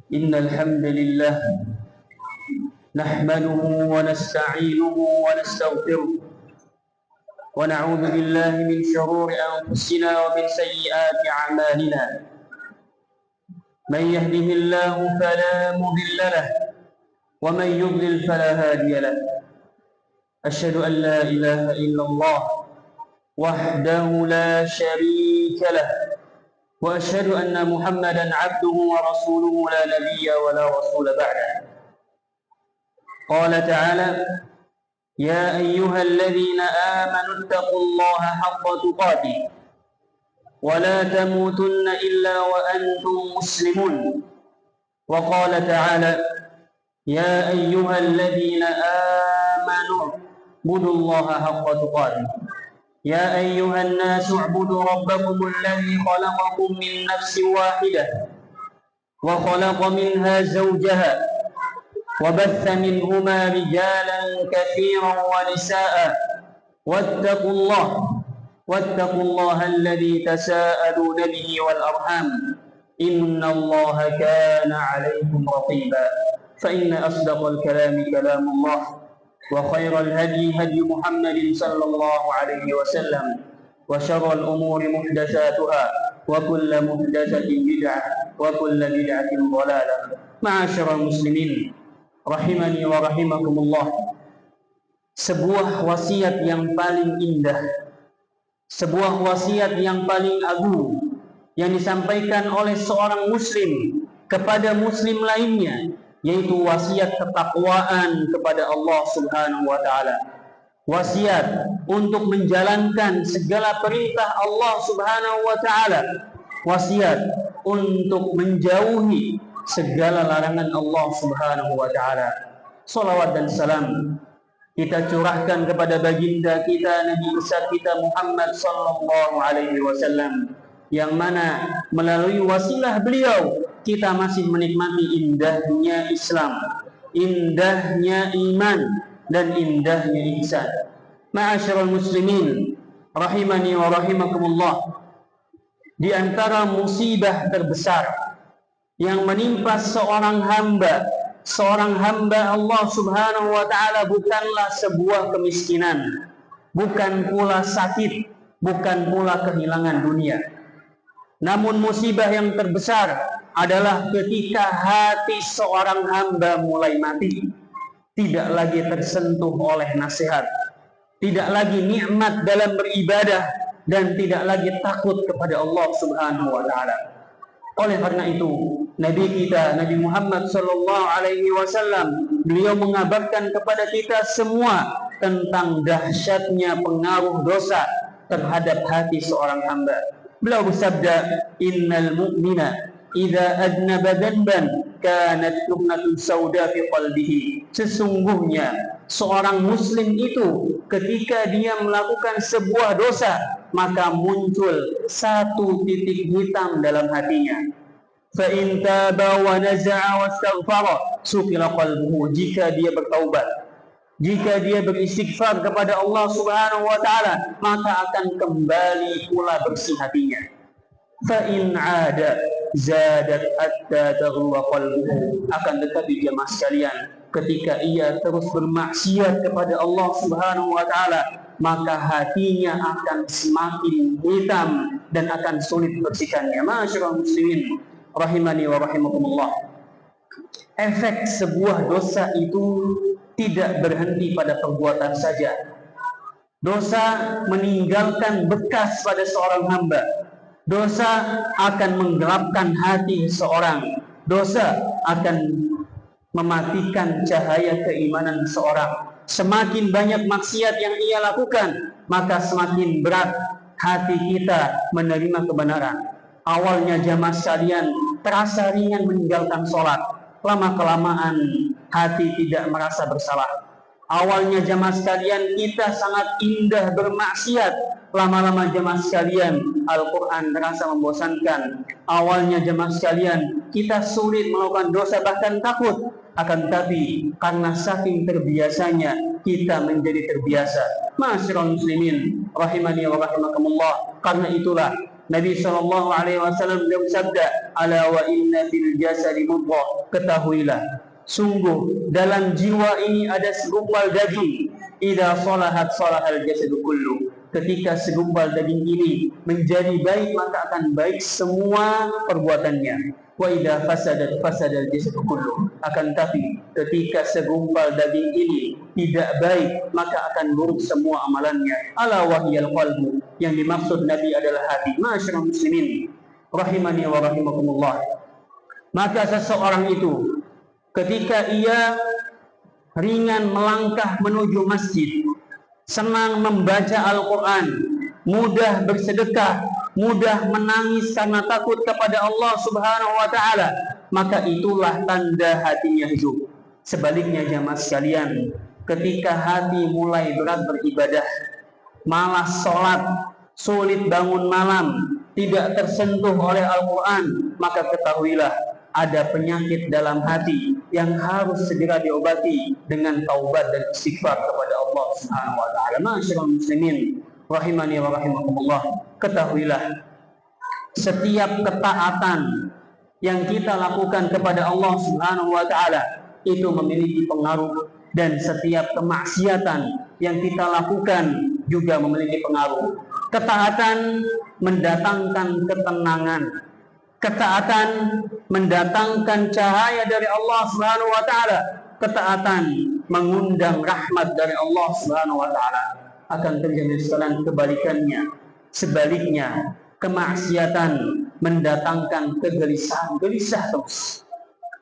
إن الحمد لله نحمده ونستعينه ونستغفره ونعوذ بالله من شرور أنفسنا ومن سيئات أعمالنا. من يهده الله فلا مضل له ومن يضلل فلا هادي له. أشهد أن لا إله إلا الله وحده لا شريك له وأشهد أن محمدا عبده ورسوله لا نبي ولا رسول بعده. قال تعالى: يا أيها الذين آمنوا اتقوا الله حق تقاته ولا تموتن إلا وأنتم مسلمون. وقال تعالى: يا أيها الذين آمنوا اعبدوا الله حق تقاته يا أيها الناس اعبدوا ربكم الذي خلقكم من نفس واحدة وخلق منها زوجها وبث منهما رجالا كثيرا ونساء واتقوا الله الذي تساءلون به والأرحام إن الله كان عليكم رقيبا. فإن أصدق الكلام كلام الله وخير الهدي هدي محمد صلى الله عليه وسلم وشر الأمور محدثاتها وكل محدثة بدعة وكل بدعة ضلالة. معاشر المسلمين rahimani wa rahimakumullah, sebuah wasiat yang paling indah, sebuah wasiat yang paling agung yang disampaikan oleh seorang muslim kepada muslim lainnya, yaitu wasiat ketakwaan kepada Allah Subhanahu wa taala. Wasiat untuk menjalankan segala perintah Allah Subhanahu wa taala. Wasiat untuk menjauhi segala larangan Allah Subhanahu wa taala. Salawat dan salam kita curahkan kepada baginda kita, Nabi besar kita Muhammad sallallahu alaihi wasallam, yang mana melalui wasilah beliau kita masih menikmati indahnya Islam, indahnya iman, dan indahnya ihsan. Ma'asyiral muslimin rahimani wa rahimakumullah, di antara musibah terbesar yang menimpa seorang hamba Allah Subhanahu wa taala bukanlah sebuah kemiskinan, bukan pula sakit, bukan pula kehilangan dunia. Namun musibah yang terbesar adalah ketika hati seorang hamba mulai mati, tidak lagi tersentuh oleh nasihat, tidak lagi nikmat dalam beribadah, dan tidak lagi takut kepada Allah Subhanahu wa taala. Oleh karena itu, Nabi kita, Nabi Muhammad sallallahu alaihi wasallam, beliau mengabarkan kepada kita semua tentang dahsyatnya pengaruh dosa terhadap hati seorang hamba. Beliau bersabda, "Innal mu'mina idza adnaba dhanban kanat luhnatun sauda fi qalbihi." Sesungguhnya seorang muslim itu ketika dia melakukan sebuah dosa, maka muncul satu titik hitam dalam hatinya. Fa in taba wa naza'a wastaghfara sukila qalbuhu. Jika dia bertaubat, jika dia beristighfar kepada Allah Subhanahu wa taala, maka akan kembali pula bersih hatinya. Fa in 'ada zadat hatta taghwa qalbuhu. Akan tetapi jemaah sekalian, ketika ia terus bermaksiat kepada Allah Subhanahu wa taala, maka hatinya akan semakin hitam dan akan sulit bersihkannya. Ma'asyiral muslimin rahimani wa rahimakumullah, efek sebuah dosa itu tidak berhenti pada perbuatan saja. Dosa meninggalkan bekas pada seorang hamba. Dosa akan menggelapkan hati seseorang. Dosa akan mematikan cahaya keimanan seseorang. Semakin banyak maksiat yang ia lakukan, maka semakin berat hati kita menerima kebenaran. Awalnya jamaah sekalian terasa ringan meninggalkan sholat, lama-kelamaan hati tidak merasa bersalah. Awalnya jamaah sekalian kita sangat indah bermaksiat, lama-lama jamaah sekalian Al-Quran terasa membosankan. Awalnya jamaah sekalian kita sulit melakukan dosa, bahkan takut. Akan tetapi karena saking terbiasanya kita menjadi terbiasa. Ma'asyiral muslimin rahimani wa rahimakumullah, karena itulah Nabi SAW bersabda, "Ala wa inna fil jasadi mudghah." Ketahuilah, sungguh dalam jiwa ini ada segumpal daging. Idza salahat salahal jasadu kullu. Ketika segumpal daging ini menjadi baik, maka akan baik semua perbuatannya. Wa idza fasadat fasadal jasadu kullu. Akan tapi ketika segumpal daging ini tidak baik, maka akan buruk semua amalannya. Ala wahyal qalbu. Yang dimaksud Nabi adalah hati. Ma'asyiral muslimin rahimani wa rahimakumullah. Maka seseorang itu ketika ia ringan melangkah menuju masjid, senang membaca Al-Quran, mudah bersedekah, mudah menangis karena takut kepada Allah Subhanahu wa Ta'ala, maka itulah tanda hatinya hidup. Sebaliknya jamaah sekalian, ketika hati mulai berat beribadah, malas sholat, sulit bangun malam, tidak tersentuh oleh Al-Quran, maka ketahuilah ada penyakit dalam hati yang harus segera diobati dengan taubat dan istighfar kepada Allah Subhanahu wa Ta'ala. Ma'asyiral muslimin rahimani wa rahimakumullah, ketahuilah setiap ketaatan yang kita lakukan kepada Allah Subhanahu wa Ta'ala itu memiliki pengaruh, dan setiap kemaksiatan yang kita lakukan juga memiliki pengaruh. Ketaatan mendatangkan ketenangan, ketaatan mendatangkan cahaya dari Allah Subhanahu wa Ta'ala, ketaatan mengundang rahmat dari Allah Subhanahu wa Ta'ala. Akan terjadi sekalian kebalikannya. Sebaliknya, kemaksiatan mendatangkan kegelisahan, gelisah terus,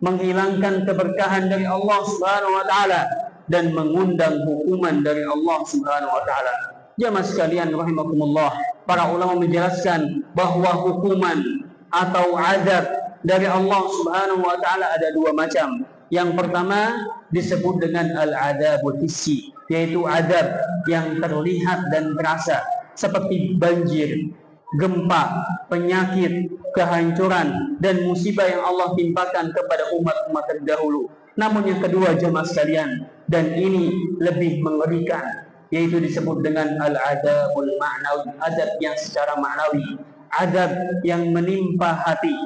menghilangkan keberkahan dari Allah Subhanahu wa Ta'ala, dan mengundang hukuman dari Allah Subhanahu wa Ta'ala. Jamaah sekalian rahimakumullah, para ulama menjelaskan bahwa hukuman atau azab dari Allah Subhanahu wa Ta'ala ada dua macam. Yang pertama disebut dengan al-adzabul hissi, yaitu azab yang terlihat dan terasa, seperti banjir, gempa, penyakit, kehancuran, dan musibah yang Allah timpakan kepada umat-umat terdahulu. Namun yang kedua jemaah sekalian, dan ini lebih mengerikan, yaitu disebut dengan al-adzabul ma'nawi, azab yang secara ma'nawi, azab yang menimpa hati,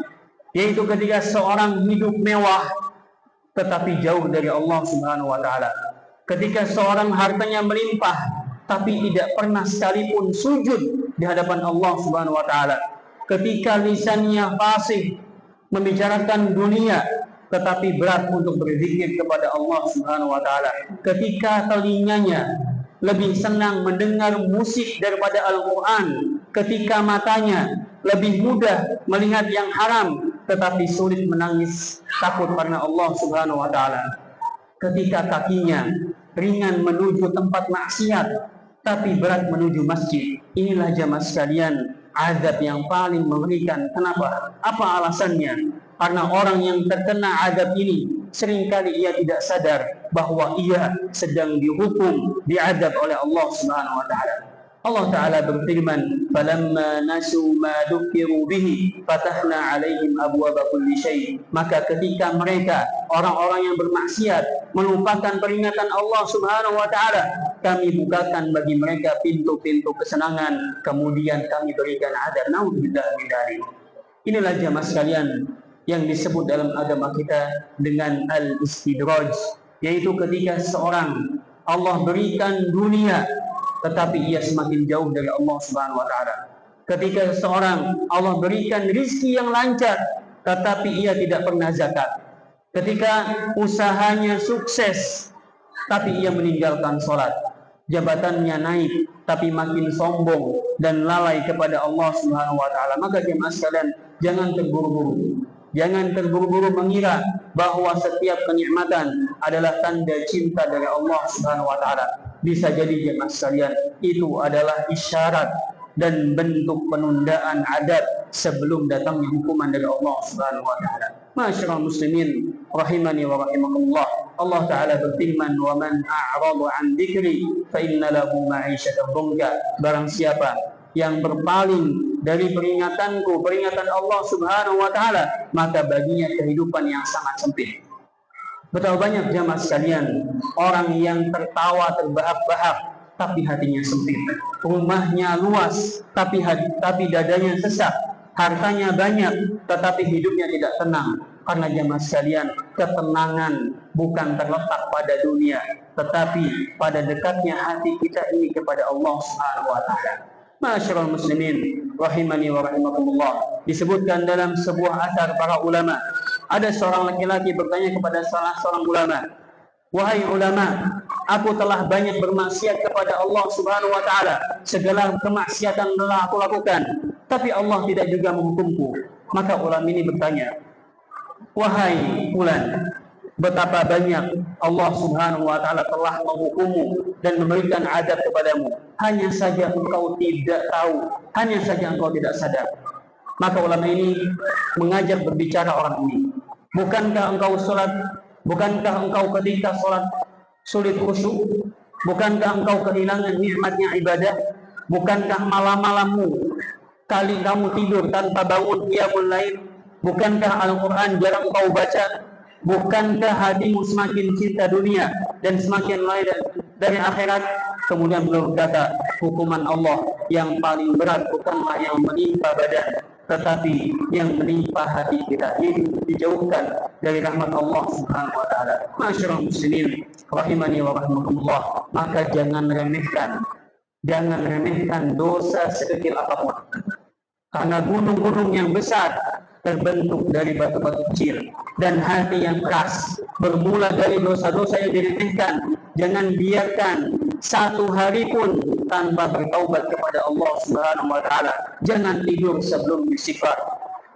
yaitu ketika seorang hidup mewah tetapi jauh dari Allah Subhanahu wa Ta'ala, ketika seorang hartanya melimpah tapi tidak pernah sekalipun sujud di hadapan Allah Subhanahu wa Ta'ala, ketika lisannya fasih membicarakan dunia tetapi berat untuk berzikir kepada Allah Subhanahu wa Ta'ala, ketika telinganya lebih senang mendengar musik daripada Al-Quran, ketika matanya lebih mudah melihat yang haram tetapi sulit menangis takut karena Allah Subhanahu wa Ta'ala, ketika kakinya ringan menuju tempat maksiat tapi berat menuju masjid. Inilah jamaah sekalian azab yang paling mengerikan. Kenapa? Apa alasannya? Karena orang yang terkena azab ini seringkali ia tidak sadar bahwa ia sedang dihukum, diazab oleh Allah Subhanahu wa Ta'ala. Allah Ta'ala berfirman, "Falamma nasu ma dzukiru bihi fatahna 'alaihim abwaaba kulli syai'." Maka ketika mereka orang-orang yang bermaksiat melupakan peringatan Allah Subhanahu wa Ta'ala, kami bukakan bagi mereka pintu-pintu kesenangan, kemudian kami berikan azab. Naudzubillah min dzalik. Inilah jamaah sekalian yang disebut dalam agama kita dengan al-istidraj, yaitu ketika seorang Allah berikan dunia tetapi ia semakin jauh dari Allah Subhanahu wa Ta'ala. Ketika seorang Allah berikan rizki yang lancar tetapi ia tidak pernah zakat. Ketika usahanya sukses tapi ia meninggalkan sholat. Jabatannya naik tapi makin sombong dan lalai kepada Allah Subhanahu wa Ta'ala. Maka jemaah sekalian, jangan terburu-buru. Jangan terburu-buru mengira bahwa setiap kenikmatan adalah tanda cinta dari Allah Subhanahu wa Ta'ala. Bisa jadi jemaah sekalian, itu adalah isyarat dan bentuk penundaan adab sebelum datangnya hukuman dari Allah Subhanahu wa Ta'ala. Ma'asyiral muslimin rahimani wa rahimakumullah. Allah Ta'ala berfirman, "Wa man a'rada 'an dzikri fa inna lahu ma'isyatan dhanka." Barang siapa yang berpaling dari peringatanku, peringatan Allah Subhanahu wa Ta'ala, maka baginya kehidupan yang sangat sempit. Betapa banyak jamaah sekalian orang yang tertawa terbahak-bahak tapi hatinya sempit. Rumahnya luas, tapi dadanya sesak. Hartanya banyak, tetapi hidupnya tidak tenang. Karena jemaah sekalian, ketenangan bukan terletak pada dunia, tetapi pada dekatnya hati kita ini kepada Allah Subhanahu wa taala. Ma'asyiral muslimin rahimani wa rahimakumullah. Disebutkan dalam sebuah athar para ulama, ada seorang laki-laki bertanya kepada salah seorang ulama, "Wahai ulama, aku telah banyak bermaksiat kepada Allah Subhanahu wa taala. Segala kemaksiatan telah aku lakukan, tapi Allah tidak juga menghukumku." Maka ulama ini bertanya, "Wahai fulan, betapa banyak Allah Subhanahu wa taala telah menghukummu dan memberikan azab kepadamu. Hanya saja engkau tidak tahu, hanya saja engkau tidak sadar." Maka ulama ini mengajak berbicara orang ini. Bukankah engkau sholat? Bukankah engkau ketika sholat sulit khusyuk? Bukankah engkau kehilangan nikmatnya ibadah? Bukankah malam-malammu kali kamu tidur tanpa bangun qiyamul lail? Bukankah Al-Quran jarang engkau baca? Bukankah hatimu semakin cinta dunia dan semakin lain dari akhirat? Kemudian beliau berkata, hukuman Allah yang paling berat bukanlah yang menimpa badan, tetapi yang menimpa hati kita, ini dijauhkan dari rahmat Allah Subhanahu wa taala. Ma'asyiral muslimin rahimani wa rahimakumullah, maka jangan remehkan dosa sekecil apapun. Karena gunung-gunung yang besar terbentuk dari batu-batu kecil, dan hati yang keras bermula dari dosa-dosa yang diremehkan. Jangan biarkan satu hari pun tanpa bertaubat kepada Allah Subhanahu wa taala. Jangan tidur sebelum istighfar.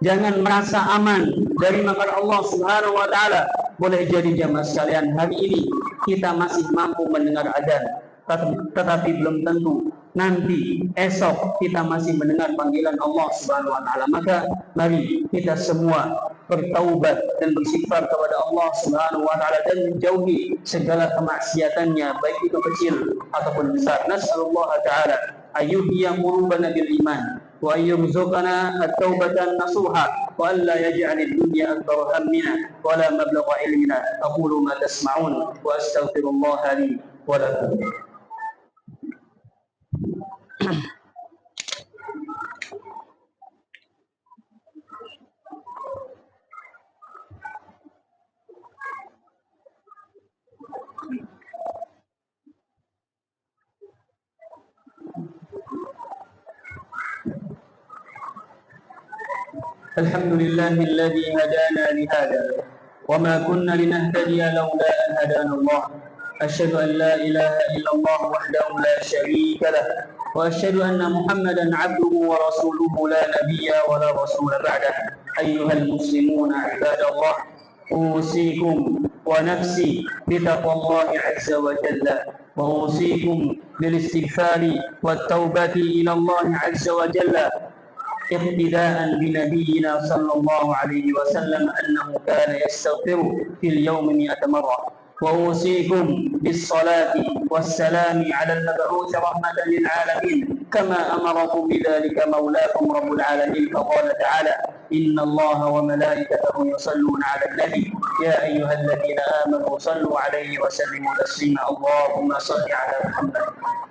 Jangan merasa aman dari makar Allah Subhanahu wa taala. Boleh jadi jamaah sekalian, hari ini kita masih mampu mendengar adzan, tetapi belum tentu nanti esok kita masih mendengar panggilan Allah Subhanahu wa taala. Maka mari kita semua bertaubat dan beristighfar kepada Allah Subhanahu wa taala dan menjauhi segala kemaksiatannya, baik itu kecil ataupun besar. Nas'alullah taala ayyuhya qulubana bil iman wa ayyurzuqana at-taubatan nasuha wa alla yaj'al ad-dunya akbar hammina wa la mablagha ilmina. Aqulu ma tasma'un wa astaghfirullah li wa lakum. الحمد لله الذي هدانا لهذا وما كنا لنهتدي لولا أن هدانا الله. أشهد أن لا إله إلا الله وحده لا شريك له وأشهد أن محمدا عبده ورسوله لا نبي ولا رسول بعده. أيها المسلمون عباد الله، أوصيكم ونفسي بتقوى الله عز وجل، وأوصيكم بالاستغفار والتوبة إلى الله عز وجل، اقتداء بنبينا صلى الله عليه وسلم أنه كان يستغفر في اليوم 100 مرة. وأوصيكم بالصلاة والسلام على المبعوث رحمة للعالمين كما أمركم بذلك مولاكم رب العالمين، فقال تعالى: إن الله وملائكته يصلون على النبي يا أيها الذين آمنوا صلوا عليه وسلموا تسليما. اللهم صل على محمد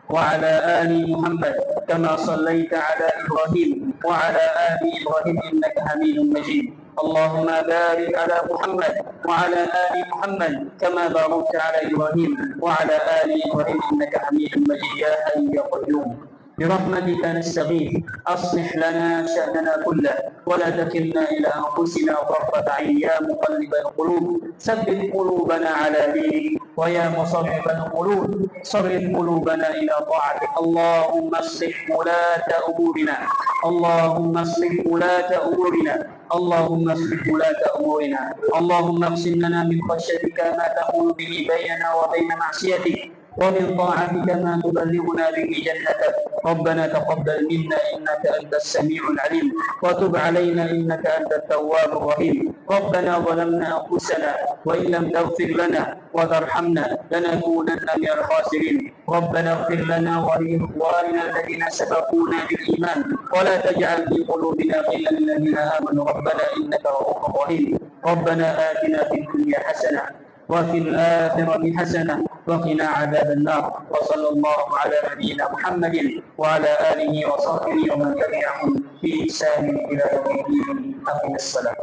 وعلى آل محمد كما صليت على إبراهيم وعلى آل إبراهيم إنك حميد مجيد. اللهم بارك على محمد وعلى آل محمد كما باركت على إبراهيم وعلى آل إبراهيم إنك حميد مجيد. يا حي يا قيوم برحمتك نستغيث، أصلح لنا شأننا كله ولا تكلنا إلى أنفسنا طرفة عين. يا مقلب القلوب ثبت قلوبنا على دينك، ويا مصرف القلوب صرف قلوبنا إلى طاعتك. اللهم اصلح ولاة أمورنا، اللهم اصلح ولاة أمورنا، اللهم اصلح ولاة أمورنا. اللهم اقسم لنا من خشيتك ما تحول به بيننا وبين معصيتك، ومن طاعتك ما تبلغنا به جنتك. ربنا تقبل منا إنك أنت السميع العليم، وتب علينا إنك أنت التواب الرحيم. ربنا ظلمنا أنفسنا وإن لم تغفر لنا وترحمنا لنكونن من الخاسرين. ربنا اغفر لنا ولإخواننا الذين سبقونا بالإيمان ولا تجعل في قلوبنا غلا للذين آمنوا ربنا إنك رؤوف رحيم. ربنا آتنا في الدنيا حسنة وفي الآخرة حسنة وقنا عذاب النار. وصلى الله على نبينا محمد وعلى آله وصحبه ومن تبعهم بإحسان إلى يوم الدين. أقم الصلاة.